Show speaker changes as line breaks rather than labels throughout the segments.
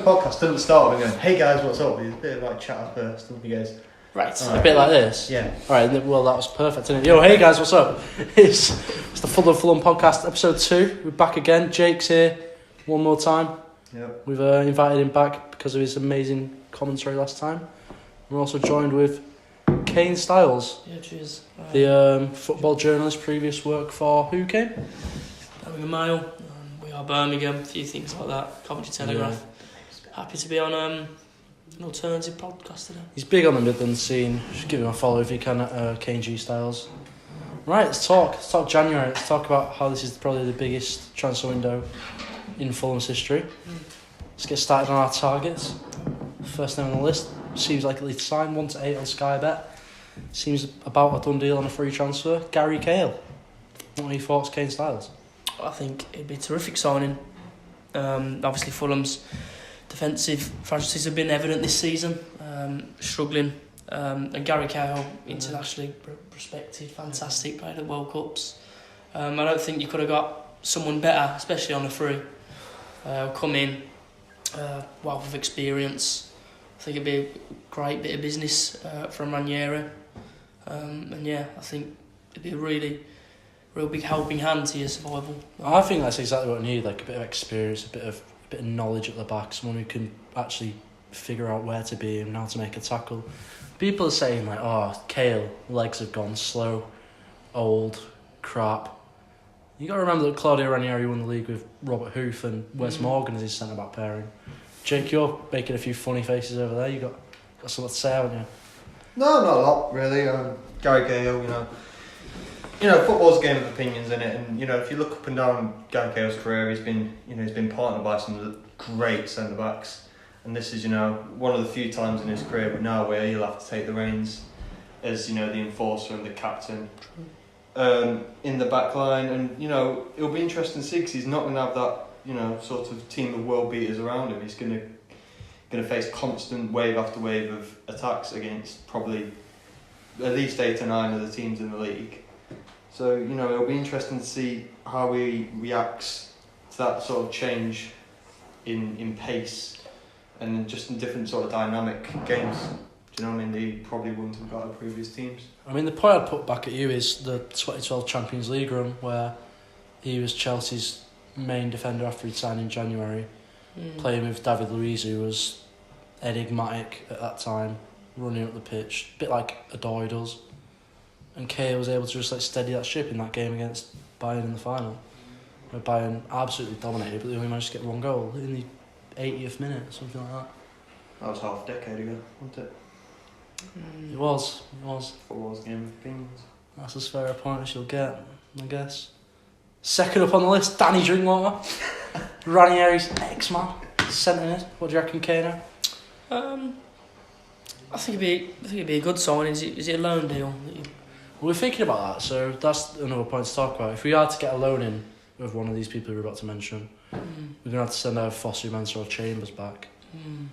Podcast doesn't start with going, hey guys, what's up? It's a bit of like chat first, don't you guys?
Right, a bit like this?
Yeah.
Alright, well that was perfect, isn't it? Yo, hey guys, what's up? It's the Fulham Podcast, episode 2. We're back again. Jake's here one more time.
Yep.
We've invited him back because of his amazing commentary last time. We're also joined with Kane Styles.
Yeah, cheers.
The football journalist, previous work for who came?
Birmingham Mail. We are Birmingham, a few things like that. Coventry Telegraph.
Yeah.
Happy to be on an alternative podcast today.
He's big on the Midland scene. Just give him a follow if you can at Kane G Styles. Right, let's talk January. Let's talk about how this is probably the biggest transfer window in Fulham's history. Let's get started on our targets. First name on the list seems like it's signed 1 to 8 on Sky Bet. Seems about a done deal on a free transfer. Gary Cahill. What are your thoughts, Kane Styles?
I think it'd be a terrific signing. Obviously, Fulham's defensive fragilities have been evident this season, struggling. And Gary Cahill, internationally respected, fantastic, played at World Cups. I don't think you could have got someone better, especially on a free. Come in, wealth of experience. I think it'd be a great bit of business from Ranieri. And yeah, I think it'd be a real big helping hand to your survival.
I think that's exactly what I need, like a bit of experience, a bit of knowledge at the back, someone who can actually figure out where to be and how to make a tackle. People are saying like, oh, Cahill, legs have gone slow, old, crap. You got to remember that Claudio Ranieri won the league with Robert Hoof and Wes Morgan as his centre-back pairing. Jake, you're making a few funny faces over there. You got something to say, haven't you?
No, not a lot really. Gary Cahill, you know, football's a game of opinions in it, and if you look up and down Gary Cahill's career, he's been partnered by some of the great centre backs, and this is one of the few times in his career, but now where he'll have to take the reins as the enforcer and the captain in the back line, and it'll be interesting to see because he's not going to have that sort of team of world beaters around him. He's going to face constant wave after wave of attacks against probably at least 8 or 9 of the teams in the league. So, it'll be interesting to see how he reacts to that sort of change in pace and just in different sort of dynamic games. Do you know what I mean? They probably wouldn't have got at previous teams.
I mean, the point I'd put back at you is the 2012 Champions League run where he was Chelsea's main defender after he'd signed in January, playing with David Luiz, who was enigmatic at that time, running up the pitch, a bit like Adoy does. And Cahill was able to just steady that ship in that game against Bayern in the final, where Bayern absolutely dominated, but they only managed to get one goal in the 80th minute, something like that.
That was half a decade ago, wasn't it?
It was.
Football's a game of opinions.
That's as fair a point as you'll get, I guess. Second up on the list, Danny Drinkwater, Ranieri's ex-man, centre-mid. What do you reckon, Kano?
I think it'd be a good signing. Is it a loan deal?
We're thinking about that, so that's another point to talk about. If we had to get a loan in with one of these people we're about to mention, we're going to have to send out Fosu-Mensah or Chambers back. And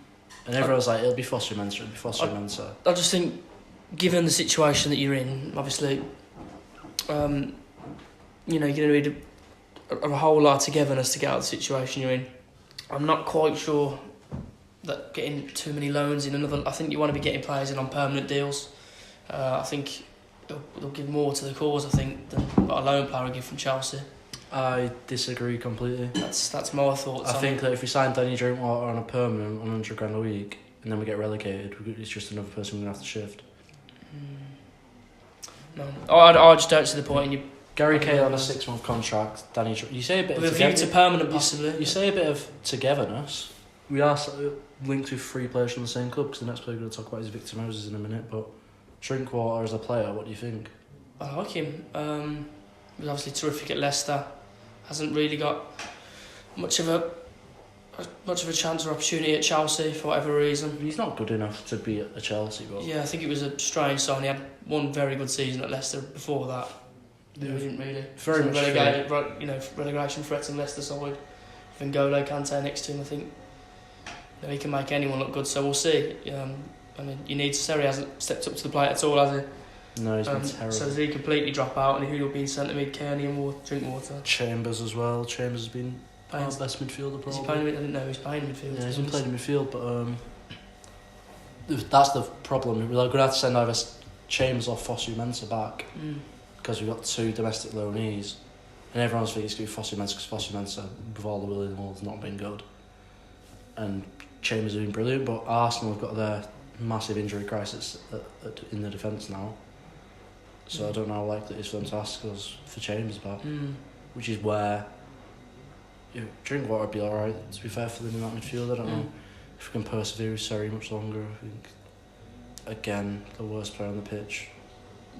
everyone's like, it'll be Fosu-Mensah,
I just think, given the situation that you're in, obviously, you're going to need a whole lot of togetherness to get out of the situation you're in. I'm not quite sure that getting too many loans in I think you want to be getting players in on permanent deals. I think they'll give more to the cause, I think, than what a loan player would give from Chelsea.
I disagree completely.
That's my thoughts.
I think that if we sign Danny Drinkwater on a permanent £100,000 a week and then we get relegated, it's just another person we're going to have to shift.
No, I just don't see the point in you.
Gary Cahill on a 6-month contract. Danny, you say a bit
with a view to permanent, possibly.
You say a bit of togetherness. We are linked with 3 players from the same club because the next player we're going to talk about is Victor Moses in a minute. But Drinkwater as a player, what do you think?
I like him. He was obviously terrific at Leicester. Hasn't really got much of a chance or opportunity at Chelsea for whatever reason.
He's not good enough to be at Chelsea, but
yeah, I think it was a strange sign. He had one very good season at Leicester before that.
Yeah.
He didn't really.
Very much
relegation threats on Leicester side. With N'Golo Kante next to him, I think he can make anyone look good. So we'll see. You need Seri hasn't stepped up to the plate at all, has he?
No, he's been terrible.
So does he completely drop out, and who'll be in centre mid, Kearney and Drinkwater?
Chambers as well. Chambers has been
playing,
best midfielder probably.
Is he playing? I didn't know he's playing midfield.
Yeah, he's been playing in midfield, but that's the problem. We're going to have to send either Chambers or Fosu-Mensah back because we've got 2 domestic loanees, and everyone's thinking it's going to be Fosu-Mensah because Fosu-Mensah, with all the will in the world, has not been good, and Chambers has been brilliant. But Arsenal have got their massive injury crisis in the defence now, so I don't know how likely it is for them to ask us for Chambers back, which is where Drinkwater would be alright, to be fair, for them in that midfield. I don't know if we can persevere with Surrey much longer. I think, again, the worst player on the pitch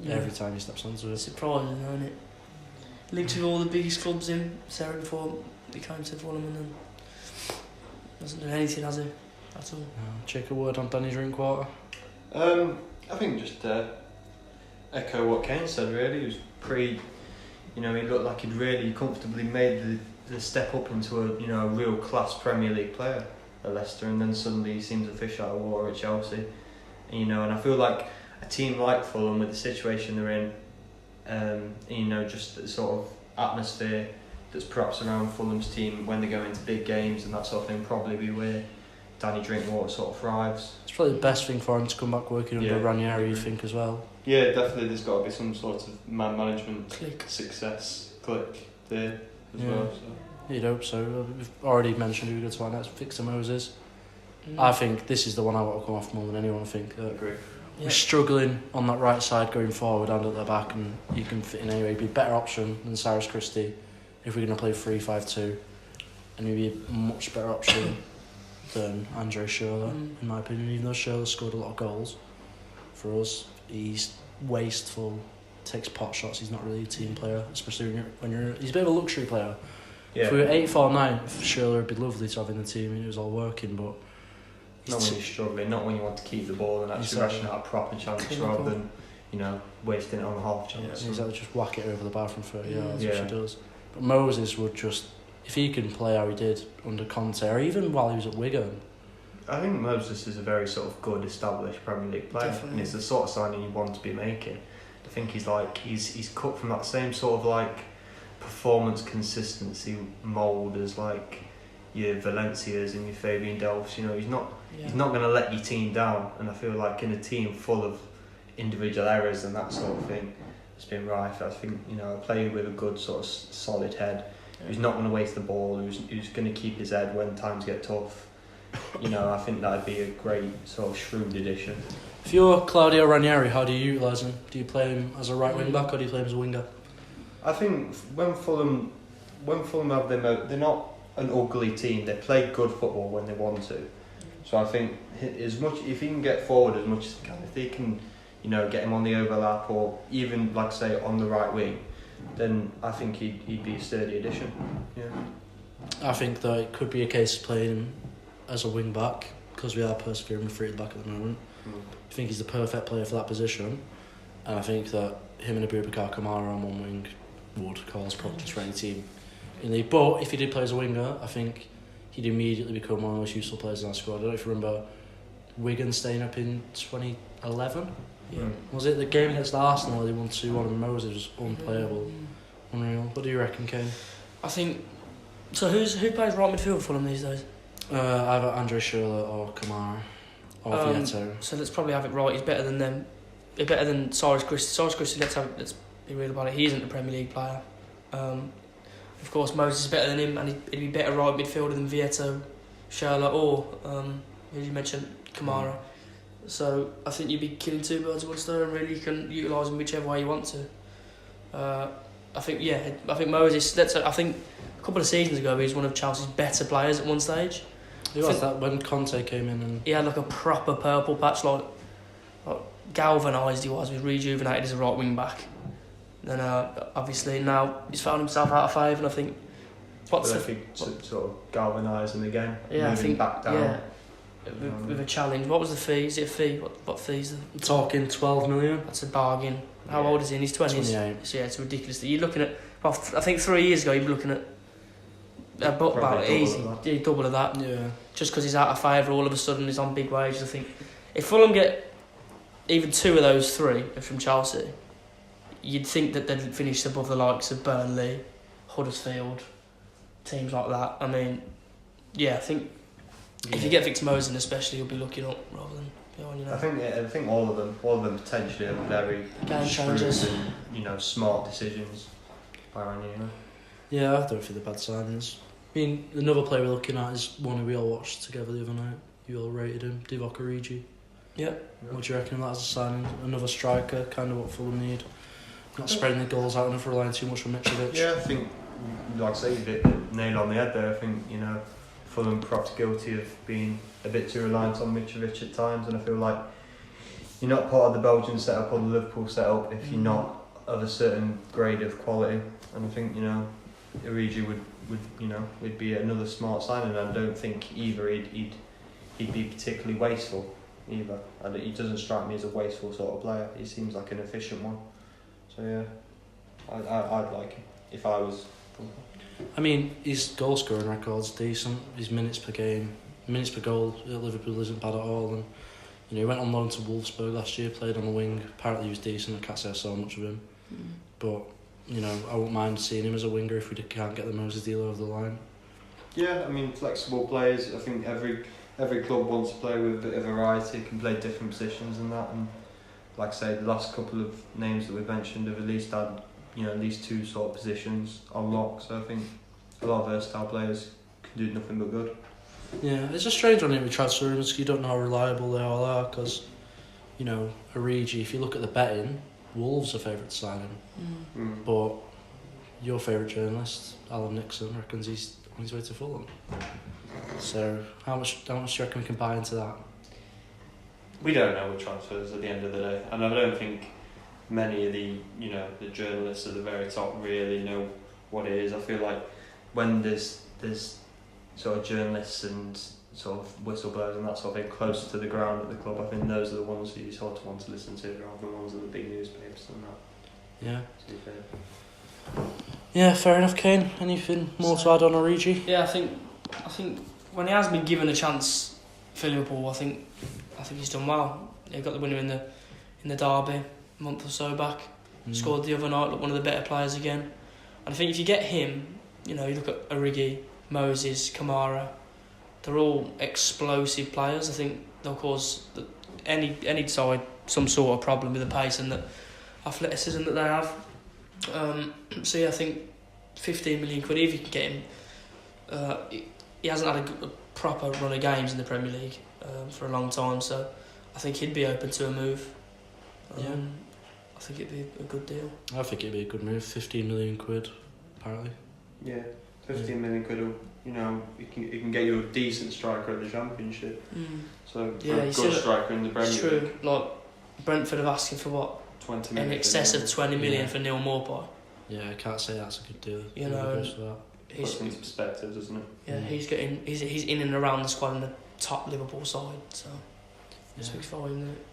every time he steps onto it.
Surprising, isn't it? Linked with all the biggest clubs in Surrey before he came to Fulham, and then doesn't do anything, has he? At all.
Check a word on Danny Drinkwater.
I think just echo what Kane said. Really, he was pretty. He looked like he'd really comfortably made the step up into a real class Premier League player at Leicester, and then suddenly he seems a fish out of water at Chelsea. And I feel like a team like Fulham, with the situation they're in, just the sort of atmosphere that's perhaps around Fulham's team when they go into big games and that sort of thing, probably be where Danny Drinkwater sort of thrives.
It's probably the best thing for him to come back working under Ranieri, you think, as well.
Yeah, definitely. There's got to be some sort of man management
success
click there as well. So.
You'd hope so. We've already mentioned who we go to our next, Victor Moses. I think this is the one I want to come off more than anyone. I think that we're struggling on that right side going forward and at the back, and you can fit in anyway. It'd be a better option than Cyrus Christie if we're going to play 3-5-2, and maybe a much better option than Andre Schürrle, in my opinion. Even though Schürrle scored a lot of goals for us, he's wasteful, takes pot shots. He's not really a team player, especially when you're he's a bit of a luxury player.
Yeah.
If we were 8-4-9, Schürrle would be lovely to have in the team and it was all working, but
not when you're struggling, not when you want to keep the ball and actually ration out a proper chance rather than wasting it on a half chance.
Yeah, exactly, just whack it over the bar from 30 yards, which he does. But Moses would just, if he can play how he did under Conte, or even while he was at Wigan.
I think Moses is a very sort of good, established Premier League player, and it's the sort of signing you want to be making. I think he's cut from that same sort of like performance consistency mould as like your Valencias and your Fabian Delphs. He's not going to let your team down, and I feel like in a team full of individual errors and that sort of thing, it's been rife. I think a player with a good sort of solid head, who's not going to waste the ball, who's going to keep his head when times get tough. I think that'd be a great sort of shrewd addition.
If you're Claudio Ranieri, how do you utilise him? Do you play him as a right wing back or do you play him as a winger?
I think when Fulham have them, they're not an ugly team. They play good football when they want to. So I think as much if he can get forward as much as he can, if they can, get him on the overlap or even like say on the right wing, then I think he'd be a sturdy addition. Yeah.
I think that it could be a case of playing him as a wing back because we are persevering with 3 at the back at the moment. I think he's the perfect player for that position, and I think that him and Abubakar Kamara on one wing would cause problems for any team in the league. But if he did play as a winger, I think he'd immediately become one of the most useful players in our squad. I don't know if you remember Wigan staying up in 2011. Was it the game against Arsenal where they won 2-1 and Moses was unplayable? Unreal. What do you reckon, Kane?
I think so. Who plays right midfield for them these days?
Either Andre Schürrle or Kamara or Vieto.
So let's probably have it right. He's better than them. He's better than Cyrus Christie. Cyrus Christie, let's be real about it. He isn't a Premier League player. Of course, Moses is better than him, and he'd be better right midfielder than Vieto, Schürrle, or who you mentioned, Kamara. So I think you'd be killing 2 birds with one stone, and really you can utilise him whichever way you want to. I think Moses. I think a couple of seasons ago he was one of Chelsea's better players at one stage.
Who was that when Conte came in? And
he had like a proper purple patch, like galvanised. He was rejuvenated as a right wing back. Then obviously now he's found himself out of 5, and I think
sort of galvanising the game,
moving
back down.
Yeah. With a challenge. What was the fee? Is it a fee? What fees?
Talking 12 million.
That's a bargain. How old is he? In his 20s.
28.
So yeah, it's ridiculous. You're looking at. Well, I think 3 years ago you'd be looking at about easy, double of that.
Yeah.
Just because he's out of favour, all of a sudden he's on big wages. I think if Fulham get even 2 of those 3 from Chelsea, you'd think that they'd finish above the likes of Burnley, Huddersfield, teams like that. I mean, I think if you get Victor Mosen especially, you'll be looking up rather than behind. You know.
I think all of them potentially are very
game
shrewd
changers
and smart decisions by Ranieri.
Yeah, I don't think they're bad signings. I mean, another player we're looking at is one who we all watched together the other night. You all rated him, Divock Origi.
Yeah.
What do you reckon of that as a signing? Another striker, kind of what Fulham need. Not spreading the goals out enough, relying too much on Mitrovic.
Yeah, I think, like I say, you hit the nail on the head there. I think, Fulham perhaps guilty of being a bit too reliant on Mitrovic at times, and I feel like you're not part of the Belgian setup or the Liverpool setup if you're not of a certain grade of quality. And I think, Origi would be another smart signing, and I don't think either he'd be particularly wasteful either. And he doesn't strike me as a wasteful sort of player. He seems like an efficient one. So yeah, I'd like him if I was.
I mean, his goal scoring record's decent. His minutes per goal at Liverpool isn't bad at all. And he went on loan to Wolfsburg last year, played on the wing. Apparently he was decent. I can't say I saw much of him, but I wouldn't mind seeing him as a winger if we can't get the Moses deal over the line.
Yeah, I mean, flexible players. I think every club wants to play with a bit of variety, can play different positions and that. And like I say, the last couple of names that we've mentioned have at least had at least two sort of positions on lock. So I think a lot of versatile players can do nothing but good.
Yeah, it's a strange one with transfer rumours because you don't know how reliable they all are. Because Origi, if you look at the betting, Wolves are favourite to sign him. But your favourite journalist, Alan Nixon, reckons he's on his way to Fulham. So how much do you reckon we can buy into that?
We don't know with transfers at the end of the day, and I don't think many of the the journalists at the very top really know what it is. I feel like when there's sort of journalists and sort of whistleblowers and that sort of thing closer to the ground at the club, I think those are the ones who you sort of want to listen to rather than ones at the big newspapers and that.
Yeah.
To be fair.
Yeah, fair enough, Kane. Anything more to add on Origi?
Yeah, I think when he has been given a chance for Liverpool, I think he's done well. He got the winner in the derby a month or so back. Scored the other night, looked one of the better players again. And I think if you get him, you look at Origi, Moses, Kamara, they're all explosive players. I think they'll cause any side some sort of problem with the pace and the athleticism that they have. So yeah, I think 15 million quid, if you can get him. He hasn't had a proper run of games in the Premier League for a long time, so I think he'd be open to a move. I think it'd be a good deal.
I think it'd be a good move. 15 million quid, apparently.
Yeah, 15 million quid. It can get you a decent striker at the Championship. So for a good striker in the Premier League.
It's true. Like Brentford have asking for what?
20 million.
In excess of 20 million for Neil Maupay.
Yeah, I can't say that's a good deal.
Puts into perspective, doesn't it?
Yeah, he's in and around the squad in the top Liverpool side, so it speaks for him, doesn't it?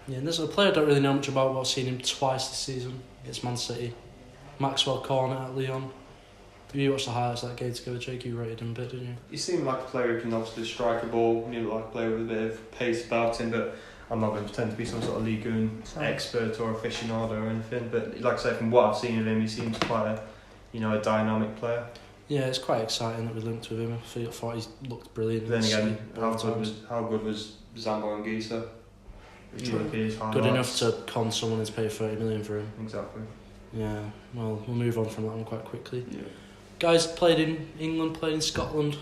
Yeah, and there's a player I don't really know much about, but I've seen him twice this season against Man City. Maxwell Cornet at Lyon. You watched the highlights of that game together, Jake. You rated him a bit, didn't you?
He seemed like a player who can obviously strike a ball. He looked like a player with a bit of pace about him, but I'm not going to pretend to be some sort of Ligue 1 expert or aficionado or anything. But like I say, from what I've seen of him, he seems quite a dynamic player.
Yeah, it's quite exciting that we linked with him. I thought he looked brilliant.
Then again, how good was Zambo and Gisa?
Good enough to con someone and pay 30 million for him.
Exactly.
Yeah, well, we'll move on from that one quite quickly.
Yeah.
Guys played in England, played in Scotland,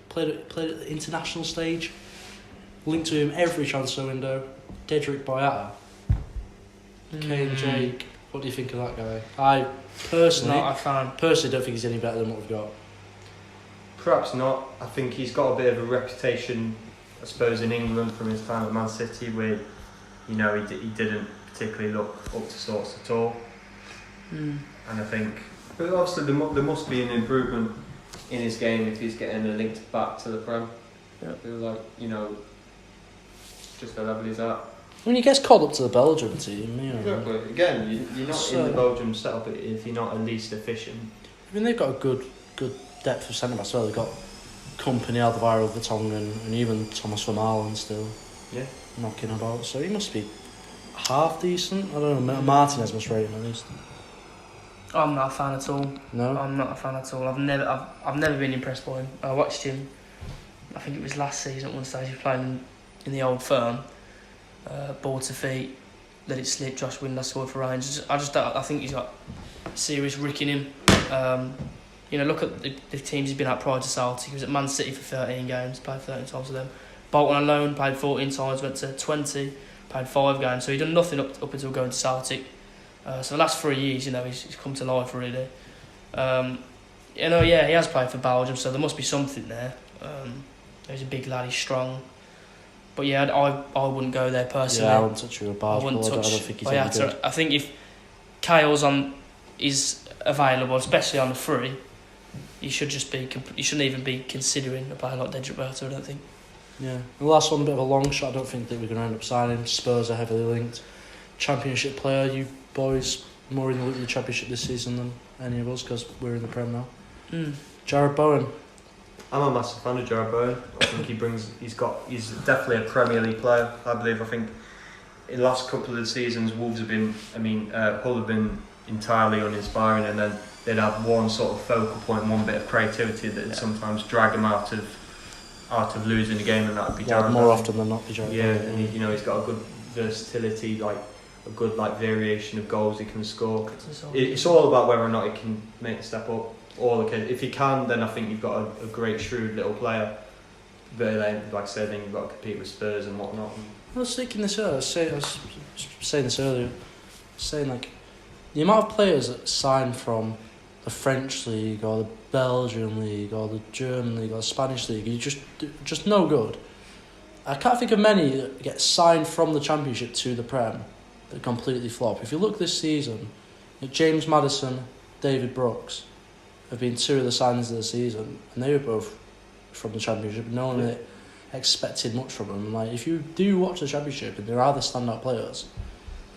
played at the international stage. Linked to him every transfer window. Dedrick Boyata. Kane, Jake, what do you think of that guy? I personally
Not a fan.
Personally don't think he's any better than what we've got.
Perhaps not. I think he's got a bit of a reputation, I suppose, in England from his time at Man City, where he didn't particularly look up to sorts at all. And I think, but obviously there must be an improvement in his game if he's getting linked back to the Prem.
Yeah.
I feel like just the level he's at.
I mean, he gets called up to the Belgium team.
Exactly. Again, you're not in the Belgium setup if you're not at least efficient.
I mean, they've got a good depth of centre backs as well. They've got Company, Alderweireld, Vertonghen, and even Thomas Vermaelen still knocking about. So he must be half decent. I don't know. Martinez must rate him at least.
I'm not a fan at all.
No?
I'm not a fan at all. I've never been impressed by him. I watched him, I think it was last season at one stage, he was playing in the old firm, ball to feet, let it slip, Josh Windler scored for Rangers. I think he's got serious rick in him. Look at the teams he's been at prior to Celtic. He was at Man City for 13 games, played 13 times with them. Bolton alone, played 14 times, went to 20, played 5 games. So he'd done nothing up until going to Celtic. So the last 3 years, he's come to life really. He has played for Belgium, so there must be something there. He's a big lad, he's strong. But yeah, I wouldn't go there personally.
Yeah, I wouldn't touch you with a barge ball. I don't think he's any good.
I think if Kale's is available, especially on the free, you shouldn't even be considering a player like Dedrick Berto, I don't think.
Yeah. The last one, a bit of a long shot. I don't think that we're going to end up signing. Spurs are heavily linked. Championship player, you boys more in the loop of the Championship this season than any of us because we're in the Prem now. Jared Bowen.
I'm a massive fan of Jared Bowen. I think he's definitely a Premier League player. I think in the last couple of seasons, Wolves have been, Hull have been entirely uninspiring, and then they'd have one sort of focal point, one bit of creativity that'd sometimes drag them out of losing the game, and that'd be Jared
more
Bowen.
often than not be Jared
Yeah,
Bowen.
and he's got a good versatility, like a good variation of goals he can score. It's all about whether or not he can make the step up. If he can, then I think you've got a great, shrewd little player. But then, like I said, then you've got to compete with Spurs and whatnot.
I was thinking this earlier. I was saying this earlier. Saying like the amount of players that sign from the French league or the Belgian league or the German league or the Spanish league, you just no good. I can't think of many that get signed from the Championship to the Prem that completely flop. If you look this season, James Maddison, David Brooks have been 2 of the signings of the season, and they were both from the Championship. No one really expected much from them. Like, if you do watch the Championship and there are the standout players,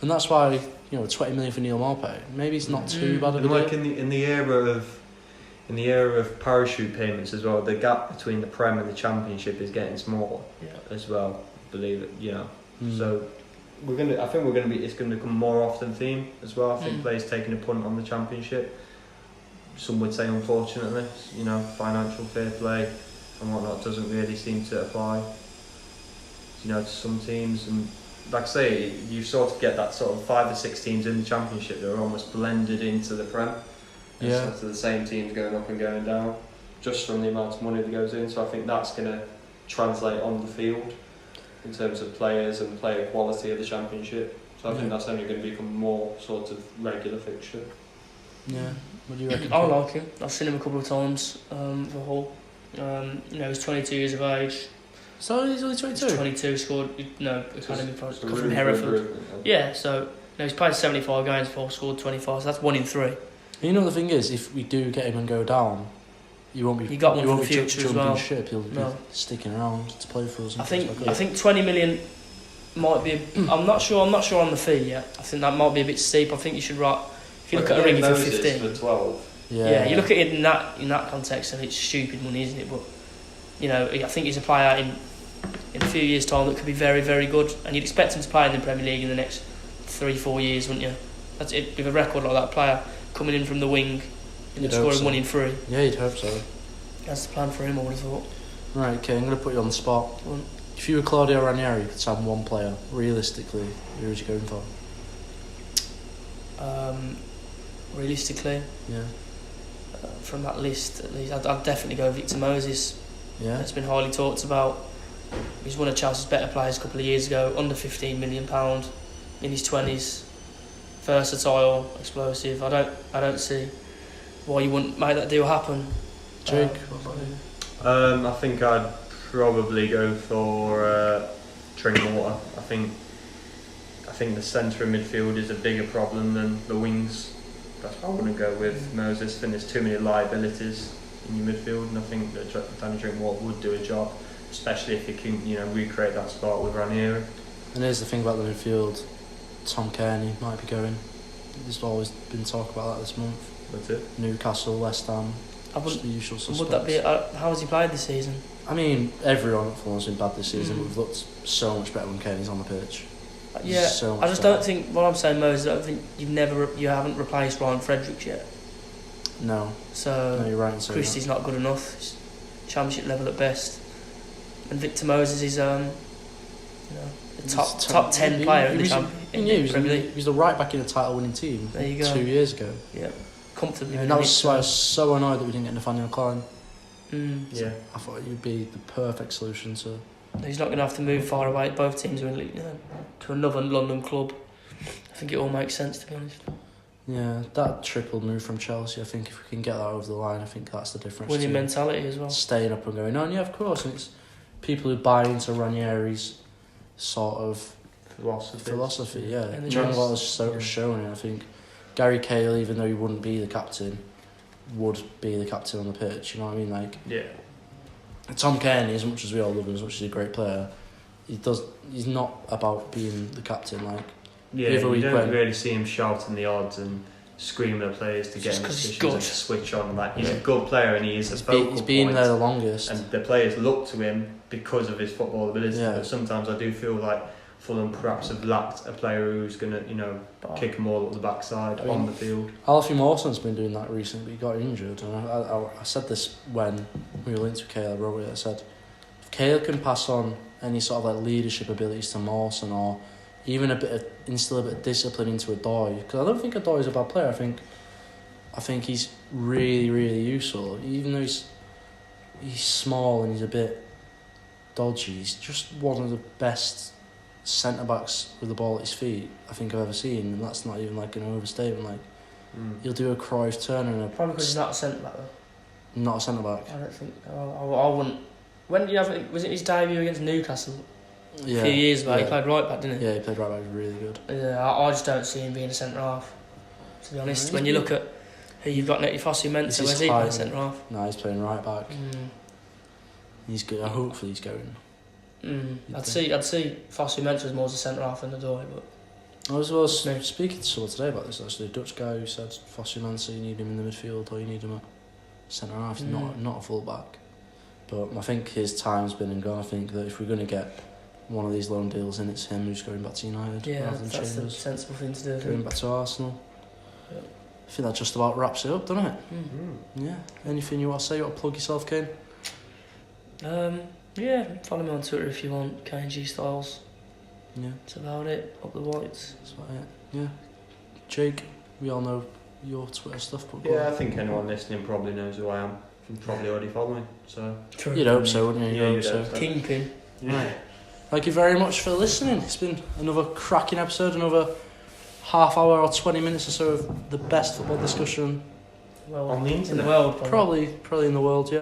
and that's why 20 million for Neil Maupay. Maybe it's not too bad of a deal.
In the era of parachute payments as well, the gap between the Prem and the Championship is getting smaller as well. Believe it, So it's going to become more often theme as well. I think players taking a punt on the Championship. Some would say, unfortunately, financial fair play and whatnot doesn't really seem to apply, to some teams. And like I say, you sort of get that sort of 5 or 6 teams in the Championship that are almost blended into the Prem. Instead of the same teams going up and going down, just from the amount of money that goes in. So I think that's going to translate on the field in terms of players and player quality of the Championship. So I think that's only going to become more sort of regular fixture.
Yeah. What do you reckon?
I like him. I've seen him a couple of times for Hull. He's 22 years of age.
So he's only 22?
He's 22, scored academy from Hereford. Yeah, so he's played 75 games for, scored 25, so that's 1 in 3.
The thing is, if we do get him and go down, you won't be.
You got one for the future as well.
Ship. He'll be sticking around to play for us.
I think 20 million might be. I'm not sure on the fee yet. I think that might be a bit steep. I think you should write. If you look at Origi for 15,
for 12.
Yeah, you look at it in that context, and it's stupid money, isn't it? But I think he's a player in a few years' time that could be very, very good, and you'd expect him to play in the Premier League in the next 3-4 years, wouldn't you? That's it. With a record like that, player coming in from the wing and scoring 1 in 3.
Yeah, you'd hope so.
That's the plan for him, I would have thought.
Right, okay, I'm going to put you on the spot. If you were Claudio Ranieri, you could sign one player. Realistically, who is you going for?
Realistically, from that list, at least, I'd definitely go Victor Moses.
Yeah,
it's been highly talked about. He's one of Chelsea's better players a couple of years ago, under £15 million, in his 20s, versatile, explosive. I don't see why you wouldn't make that deal happen.
Jake,
I think I'd probably go for Drinkwater. I think the centre of midfield is a bigger problem than the wings. That's why I wouldn't go with Moses. I think there's too many liabilities in your midfield, and I think that Danny Drinkwater would do a job, especially if he can, recreate that spot with Ranieri.
And here's the thing about the midfield: Tom Kearney might be going. There's always been talk about that this month.
That's it.
Newcastle, West Ham. Just the usual suspects.
Would that be? How has he played this season?
I mean, everyone at Fulham's been bad this season, but we've looked so much better when Kearney's on the pitch.
Yeah,
So much
I just
better.
don't think. What I'm saying, Mo, is I don't think you haven't replaced Ryan Fredericks yet.
No,
So
you're right in saying
Christie's not good enough. He's championship level at best. And Victor Moses is the top 10 player in the Premier League.
He was the right back in a title-winning team
There you go.
2 years ago.
Yeah, comfortably.
And that was why I was so annoyed that we didn't get Nathaniel Klein.
Yeah.
I thought he would be the perfect solution to.
He's not going to have to move far away. Both teams are to another London club. I think it all makes sense, to be honest.
Yeah, that triple move from Chelsea, I think if we can get that over the line, I think that's the difference.
Winning
to
mentality as well.
Staying up and going on, yeah, of course. And it's people who buy into Ranieri's sort of philosophy, yeah.
And the
John
trust.
was showing it. I think Gary Cahill, even though he wouldn't be the captain, would be the captain on the pitch. You know what I mean? Like,
Yeah.
Tom Kearney, as much as we all love him, as much as he's a great player, he's not about being the captain. Like,
Yeah, you don't really see him shouting the odds and screaming at players to get in positions and switch on. Like, he's a good player and he is a focal point.
He's been there the longest.
And the players look to him because of his football ability.
Yeah.
But sometimes I do feel like Fulham perhaps have lacked a player who's going to, kick them all up the backside on the field.
Alfie Mawson's been doing that recently. He got injured, and I said this when we were linked with Cahill. I wrote it. I said, if Cahill can pass on any sort of like leadership abilities to Mawson, or even instill a bit of discipline into Adoy, because I don't think Adoy is a bad player. I think he's really, really useful. Even though he's small and he's a bit dodgy, he's just one of the best centre-backs with the ball at his feet I think I've ever seen, and that's not even like an overstatement. Like, he'll do a Cruyff turn and
Probably because he's not a centre-back though.
not a centre-back.
I don't think. I wouldn't. When did you have it? Was it his debut against Newcastle?
Yeah,
A few years back,
yeah.
he played right back, didn't he?
Yeah, he played right back, really good.
Yeah, I just don't see him being a centre half. To be honest, when you look at who you've got, Netty Fossey Mensah, where's he playing centre half?
No, he's playing right back. He's good. Hopefully he's going.
I'd see Fossey Mensah as more as a centre half than Adoy, but
I was speaking to someone today about this actually. A Dutch guy who said Fossey Mensah, you need him in the midfield or you need him at centre half, not a full back. But I think his time's been and gone. I think that if we're going to get one of these loan deals in, it's him who's going back to United rather than
that's the
Chambers.
sensible thing to do.
Going back to Arsenal.
Yeah.
I think that just about wraps it up, doesn't it? Yeah. Anything you want to say? You want to plug yourself, Kane?
Yeah, follow me on Twitter if you want, KNG Styles.
Yeah.
That's about it. Up the whites.
That's about it. Yeah. Jake, we all know your Twitter stuff, but go
Yeah, I
on.
think anyone listening probably knows who I am. You probably already follow me. So
You'd hope so, wouldn't you?
Yeah,
You'd hope so.
Kingpin.
yeah.
Thank you very much for listening. It's been another cracking episode, another half hour or 20 minutes or so of the best football discussion
Well,
On the
in
internet.
the world,
probably in the world, yeah.